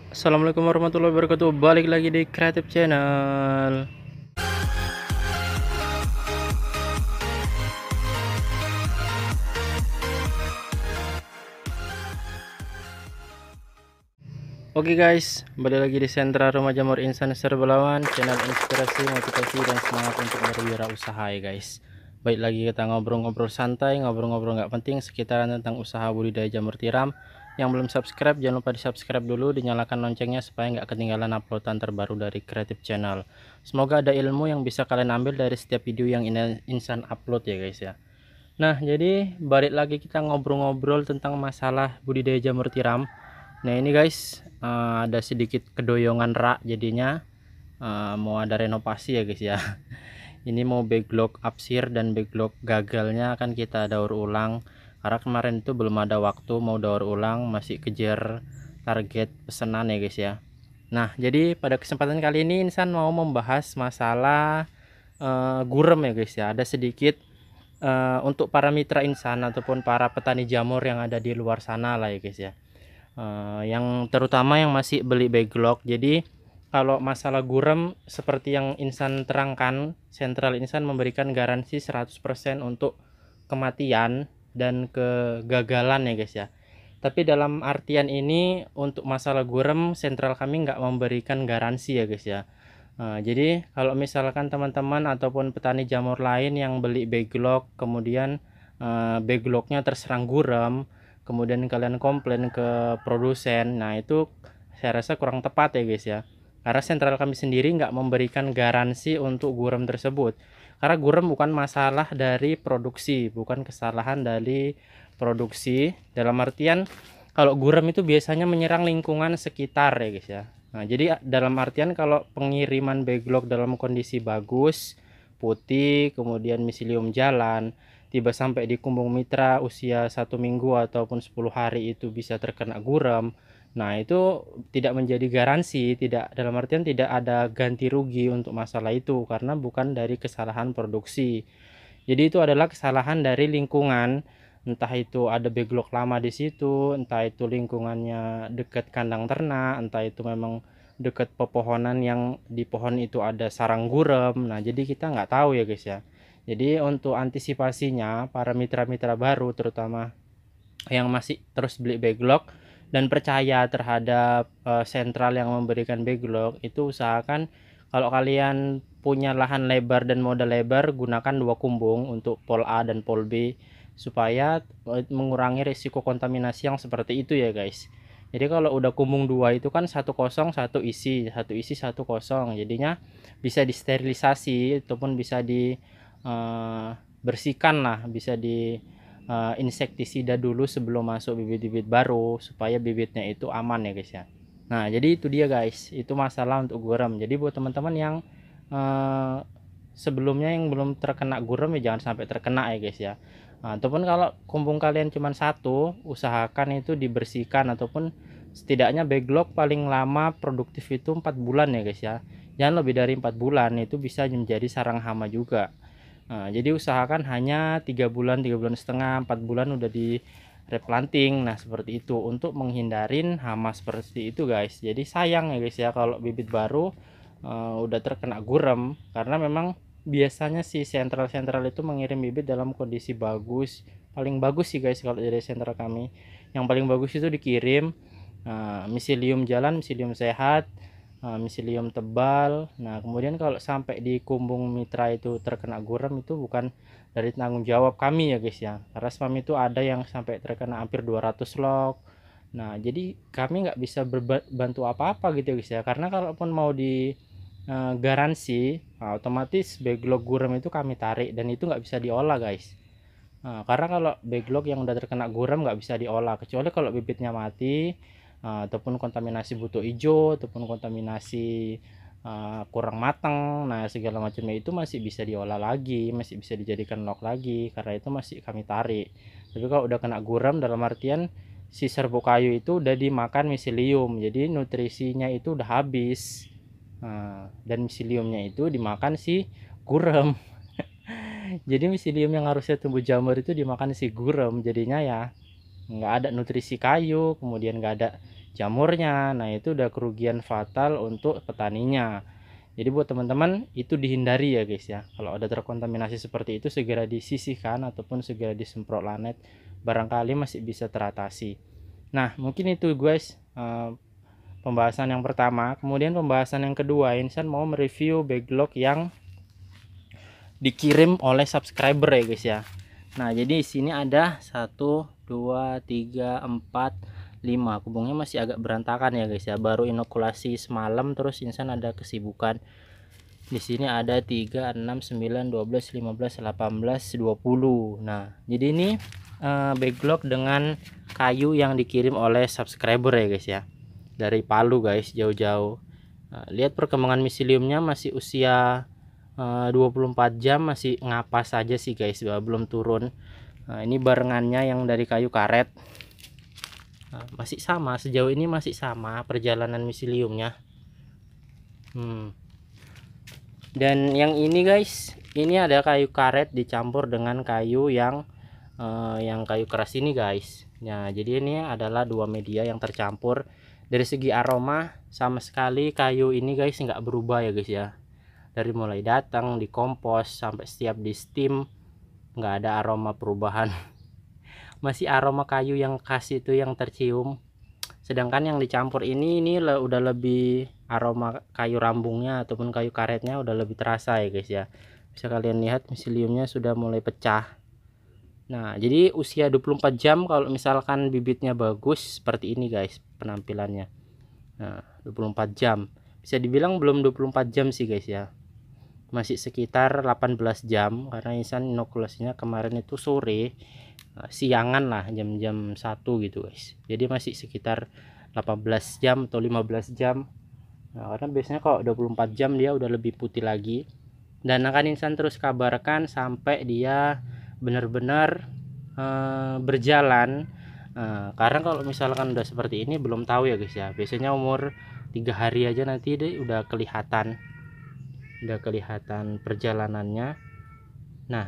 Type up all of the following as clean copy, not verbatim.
Assalamualaikum warahmatullahi wabarakatuh. Balik lagi di Creative Channel. Oke guys, balik lagi di Sentra Rumah Jamur Insan Serbelawan, channel inspirasi, motivasi, dan semangat untuk berwirausaha ya guys. Baik lagi kita ngobrol-ngobrol santai, ngobrol-ngobrol nggak penting sekitaran tentang usaha budidaya jamur tiram. Yang belum subscribe, jangan lupa di subscribe dulu, dinyalakan loncengnya supaya nggak ketinggalan uploadan terbaru dari Creative Channel. Semoga ada ilmu yang bisa kalian ambil dari setiap video yang Insan upload ya guys ya. Nah, jadi balik lagi kita ngobrol-ngobrol tentang masalah budidaya jamur tiram. Nah, ini guys, ada sedikit kedoyongan rak jadinya, mau ada renovasi ya guys ya. Ini mau backlog upsir dan backlog gagalnya akan kita daur ulang, karena kemarin itu belum ada waktu mau daur ulang, masih kejar target pesanan ya guys ya. Nah, jadi pada kesempatan kali ini Insan mau membahas masalah gurem ya guys ya. Ada sedikit untuk para mitra Insan ataupun para petani jamur yang ada di luar sana lah ya guys ya, yang terutama yang masih beli backlog. Jadi kalau masalah gurem seperti yang Insan terangkan, Sentral Insan memberikan garansi 100% untuk kematian dan kegagalan ya guys ya. Tapi dalam artian ini untuk masalah gurem, sentral kami nggak memberikan garansi ya guys ya. Jadi kalau misalkan teman-teman ataupun petani jamur lain yang beli backlog kemudian backlognya terserang gurem, kemudian kalian komplain ke produsen, nah itu saya rasa kurang tepat ya guys ya. Karena sentral kami sendiri nggak memberikan garansi untuk gurem tersebut. Karena gurem bukan masalah dari produksi, bukan kesalahan dari produksi. Dalam artian kalau gurem itu biasanya menyerang lingkungan sekitar ya guys ya. Nah, jadi dalam artian kalau pengiriman backlog dalam kondisi bagus, putih, kemudian miselium jalan, tiba sampai di kumbung mitra usia 1 minggu ataupun 10 hari itu bisa terkena gurem. Nah, itu tidak menjadi garansi, tidak dalam artian tidak ada ganti rugi untuk masalah itu karena bukan dari kesalahan produksi. Jadi itu adalah kesalahan dari lingkungan, entah itu ada backlog lama di situ, entah itu lingkungannya dekat kandang ternak, entah itu memang dekat pepohonan yang di pohon itu ada sarang gurem. Nah, jadi kita nggak tahu ya guys ya. Jadi untuk antisipasinya para mitra-mitra baru terutama yang masih terus beli backlog dan percaya terhadap sentral yang memberikan backlog, itu usahakan kalau kalian punya lahan lebar dan modal lebar, gunakan 2 kumbung untuk pol A dan pol B supaya mengurangi risiko kontaminasi yang seperti itu ya guys. Jadi kalau udah kumbung 2 itu kan satu kosong satu isi, satu isi satu kosong, jadinya bisa disterilisasi ataupun bisa dibersihkan lah, bisa di insektisida dulu sebelum masuk bibit-bibit baru supaya bibitnya itu aman ya guys ya. Nah, jadi itu dia guys, itu masalah untuk gurem. Jadi buat teman-teman yang sebelumnya yang belum terkena gurem ya jangan sampai terkena ya guys ya. Nah, ataupun kalau kumbung kalian cuma satu, usahakan itu dibersihkan ataupun setidaknya backlog paling lama produktif itu 4 bulan ya guys ya. Jangan lebih dari 4 bulan, itu bisa menjadi sarang hama juga. Nah, jadi usahakan hanya 3 bulan setengah, 4 bulan udah di replanting. Nah, seperti itu untuk menghindarin hama seperti itu guys. Jadi sayang ya guys ya kalau bibit baru udah terkena gurem, karena memang biasanya si sentral-sentral itu mengirim bibit dalam kondisi bagus. Paling bagus sih guys kalau dari sentral kami. Yang paling bagus itu dikirim miselium jalan, miselium sehat, miselium tebal. Nah, kemudian kalau sampai di kumbung mitra itu terkena gurem, itu bukan dari tanggung jawab kami ya guys ya. Karena spam itu ada yang sampai terkena hampir 200 log. Nah, jadi kami nggak bisa berbantu apa-apa gitu ya guys ya. Karena kalaupun mau di garansi, otomatis backlog gurem itu kami tarik dan itu nggak bisa diolah guys. Nah, karena kalau backlog yang udah terkena gurem nggak bisa diolah kecuali kalau bibitnya mati, ataupun kontaminasi buto hijau ataupun kontaminasi kurang matang. Nah, segala macamnya itu masih bisa diolah lagi, masih bisa dijadikan log lagi, karena itu masih kami tarik. Tapi kalau udah kena gurem dalam artian si serbuk kayu itu udah dimakan miselium, jadi nutrisinya itu udah habis. Dan miseliumnya itu dimakan si gurem. Jadi miselium yang harusnya tumbuh jamur itu dimakan si gurem, jadinya ya nggak ada nutrisi kayu, kemudian nggak ada jamurnya. Nah itu udah kerugian fatal untuk petaninya. Jadi buat teman-teman itu dihindari ya guys ya. Kalau ada terkontaminasi seperti itu segera disisihkan ataupun segera disemprot lanet, barangkali masih bisa teratasi. Nah mungkin itu guys pembahasan yang pertama. Kemudian pembahasan yang kedua, Insan mau mereview backlog yang dikirim oleh subscriber ya guys ya. Nah jadi di sini ada 1 2 3 4 5, kebunnya masih agak berantakan ya guys ya, baru inokulasi semalam, terus Insan ada kesibukan. Di sini ada 3 6 9 12 15 18 20. Nah jadi ini backlog dengan kayu yang dikirim oleh subscriber ya guys ya, dari Palu guys, jauh-jauh. Lihat perkembangan miseliumnya masih usia 24 jam, masih ngapas saja sih guys, belum turun. Ini barengannya yang dari kayu karet. Masih sama, sejauh ini masih sama perjalanan miseliumnya. Dan yang ini guys, ini ada kayu karet dicampur dengan kayu yang kayu keras ini guys. Nah jadi ini adalah dua media yang tercampur. Dari segi aroma sama sekali kayu ini guys nggak berubah ya guys ya. Dari mulai datang di kompos sampai setiap di steam nggak ada aroma perubahan. Masih aroma kayu yang khas itu yang tercium. Sedangkan yang dicampur ini udah lebih aroma kayu rambungnya ataupun kayu karetnya udah lebih terasa ya guys ya. Bisa kalian lihat miseliumnya sudah mulai pecah. Nah jadi usia 24 jam kalau misalkan bibitnya bagus seperti ini guys penampilannya. Nah 24 jam bisa dibilang belum 24 jam sih guys ya, masih sekitar 18 jam karena Insan inokulasinya kemarin itu sore, siangan lah, jam-jam 1 gitu guys. Jadi masih sekitar 18 jam atau 15 jam. Nah, karena biasanya kalau 24 jam dia udah lebih putih lagi. Dan akan Insan terus kabarkan sampai dia benar-benar berjalan. Karena kalau misalkan udah seperti ini belum tahu ya guys ya. Biasanya umur 3 hari aja nanti dia udah kelihatan perjalanannya. Nah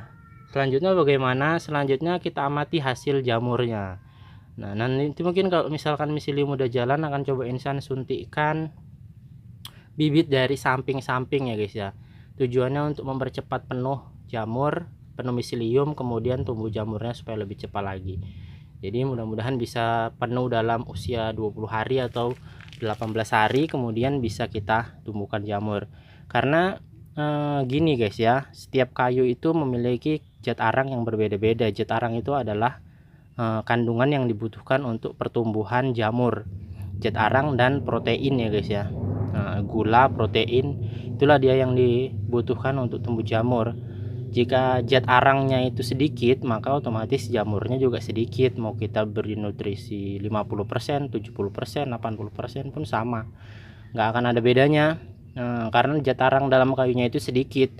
selanjutnya bagaimana? Selanjutnya kita amati hasil jamurnya. Nah nanti mungkin kalau misalkan miselium udah jalan akan coba Insan suntikkan bibit dari samping-samping ya guys ya. Tujuannya untuk mempercepat penuh jamur, penuh miselium, kemudian tumbuh jamurnya supaya lebih cepat lagi. Jadi mudah-mudahan bisa penuh dalam usia 20 hari atau 18 hari, kemudian bisa kita tumbuhkan jamur. Karena gini guys ya, setiap kayu itu memiliki zat arang yang berbeda-beda. Zat arang itu adalah kandungan yang dibutuhkan untuk pertumbuhan jamur. Zat arang dan protein ya guys ya. Gula, protein, itulah dia yang dibutuhkan untuk tumbuh jamur. Jika zat arangnya itu sedikit, maka otomatis jamurnya juga sedikit. Mau kita beri nutrisi 50%, 70%, 80% pun sama, nggak akan ada bedanya. Karena zat arang dalam kayunya itu sedikit.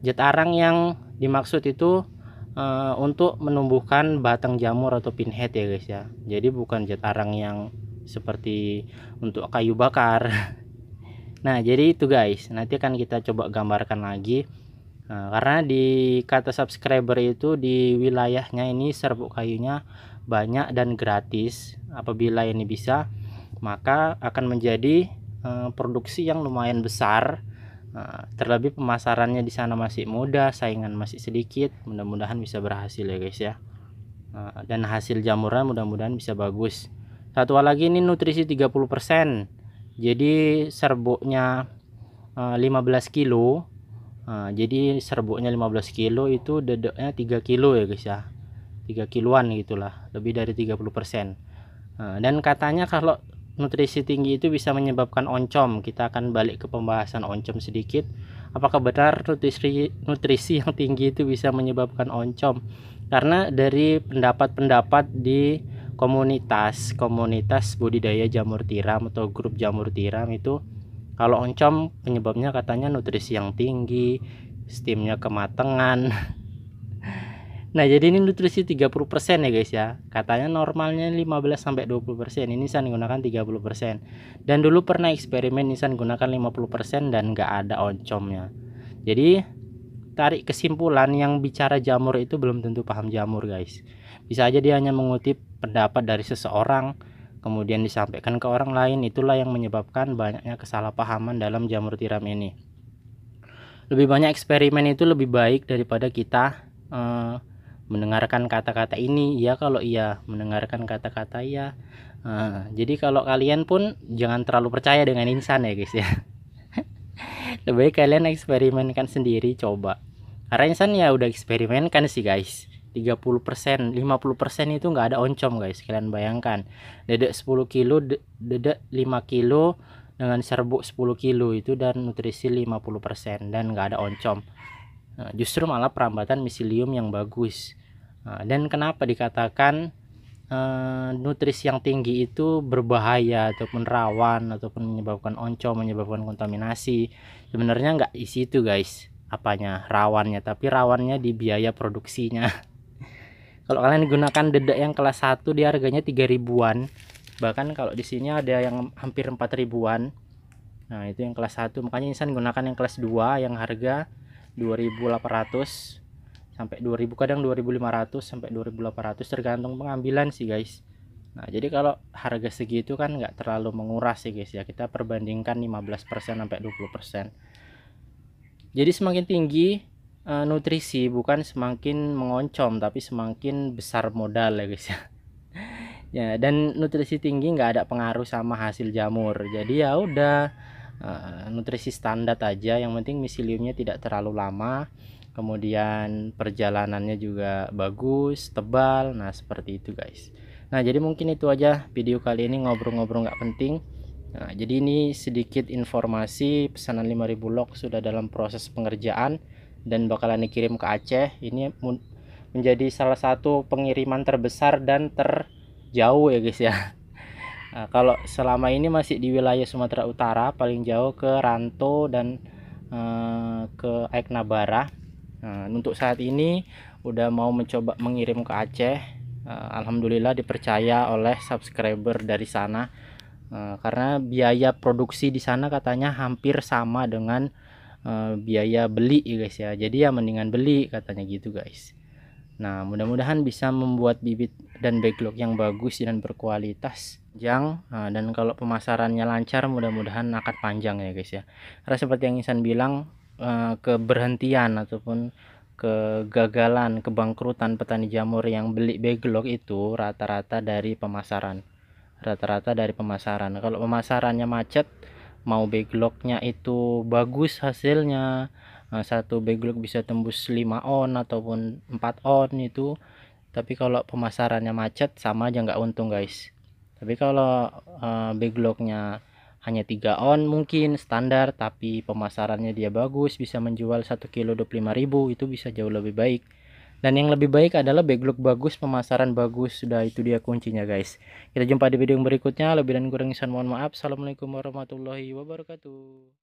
Zat arang yang dimaksud itu untuk menumbuhkan batang jamur atau pinhead ya guys ya. Jadi bukan zat arang yang seperti untuk kayu bakar. Nah jadi itu guys, nanti akan kita coba gambarkan lagi. Karena di kata subscriber itu di wilayahnya ini serbuk kayunya banyak dan gratis. Apabila ini bisa, maka akan menjadi produksi yang lumayan besar. Terlebih pemasarannya di sana masih mudah, saingan masih sedikit. Mudah-mudahan bisa berhasil ya guys ya. Dan hasil jamurnya mudah-mudahan bisa bagus. Satu lagi ini nutrisi 30%. Jadi serbuknya 15 kilo. Jadi serbuknya 15 kilo itu dedeknya 3 kilo ya guys ya. 3 kiloan gitulah, lebih dari 30%. Dan katanya kalau nutrisi tinggi itu bisa menyebabkan oncom. Kita akan balik ke pembahasan oncom sedikit. Apakah benar nutrisi yang tinggi itu bisa menyebabkan oncom? Karena dari pendapat-pendapat di komunitas budidaya jamur tiram atau grup jamur tiram itu, kalau oncom penyebabnya katanya nutrisi yang tinggi, steamnya kematangan. Nah jadi ini nutrisi 30% ya guys ya. Katanya normalnya 15-20%. Ini Insan gunakan 30%. Dan dulu pernah eksperimen Insan gunakan 50% dan nggak ada oncomnya. Jadi tarik kesimpulan, yang bicara jamur itu belum tentu paham jamur guys. Bisa aja dia hanya mengutip pendapat dari seseorang, kemudian disampaikan ke orang lain, itulah yang menyebabkan banyaknya kesalahpahaman dalam jamur tiram ini. Lebih banyak eksperimen itu lebih baik daripada kita mendengarkan kata-kata ini ya, kalau iya mendengarkan kata-kata ya. Jadi kalau kalian pun jangan terlalu percaya dengan insan ya guys ya. Lebih baik kalian eksperimenkan sendiri, coba. Karena insan ya udah eksperimenkan sih guys. 30%, 50% itu nggak ada oncom guys. Kalian bayangkan, dedek 10 kilo, dedek 5 kilo dengan serbuk 10 kilo itu, dan nutrisi 50% dan nggak ada oncom. Justru malah perambatan miselium yang bagus. Dan kenapa dikatakan nutrisi yang tinggi itu berbahaya ataupun rawan ataupun menyebabkan oncom, menyebabkan kontaminasi? Sebenarnya nggak di situ guys apanya rawannya, tapi rawannya di biaya produksinya. Kalau kalian gunakan dedek yang kelas 1 dia harganya 3 ribuan, bahkan kalau di sini ada yang hampir 4 ribuan. Nah itu yang kelas 1, makanya insan gunakan yang kelas 2 yang harga 2.800 sampai 2.000, kadang 2.500 sampai 2.800 tergantung pengambilan sih guys. Nah jadi kalau harga segitu kan nggak terlalu menguras sih guys ya, kita perbandingkan 15% sampai 20%. Jadi semakin tinggi nutrisi bukan semakin mengoncom, tapi semakin besar modal ya guys ya. Ya, dan nutrisi tinggi nggak ada pengaruh sama hasil jamur. Jadi ya udah nutrisi standar aja, yang penting miseliumnya tidak terlalu lama, kemudian perjalanannya juga bagus, tebal. Nah seperti itu guys. Nah jadi mungkin itu aja video kali ini, ngobrol-ngobrol nggak penting. Nah jadi ini sedikit informasi, pesanan 5.000 log sudah dalam proses pengerjaan dan bakalan dikirim ke Aceh. Ini menjadi salah satu pengiriman terbesar dan terjauh ya guys ya. Nah, kalau selama ini masih di wilayah Sumatera Utara, paling jauh ke Ranto dan ke Aiknabara. Nah, untuk saat ini udah mau mencoba mengirim ke Aceh. Alhamdulillah dipercaya oleh subscriber dari sana, karena biaya produksi di sana katanya hampir sama dengan biaya beli ya guys ya. Jadi ya mendingan beli katanya gitu guys. Nah mudah-mudahan bisa membuat bibit dan backlog yang bagus dan berkualitas panjang. Dan kalau pemasarannya lancar, mudah-mudahan akad panjang ya guys ya. Karena seperti yang Insan bilang, keberhentian ataupun kegagalan, kebangkrutan petani jamur yang beli backlog itu rata-rata dari pemasaran. Kalau pemasarannya macet, mau backlognya itu bagus hasilnya, satu backlog bisa tembus 5 on ataupun 4 on itu, tapi kalau pemasarannya macet sama aja nggak untung guys. Tapi kalau backlognya hanya 3 on mungkin standar, tapi pemasarannya dia bagus, bisa menjual 1 kilo 25.000, itu bisa jauh lebih baik. Dan yang lebih baik adalah backlog bagus, pemasaran bagus, sudah itu dia kuncinya guys. Kita jumpa di video yang berikutnya. Lebih dan kurang Insan mohon maaf. Assalamualaikum warahmatullahi wabarakatuh.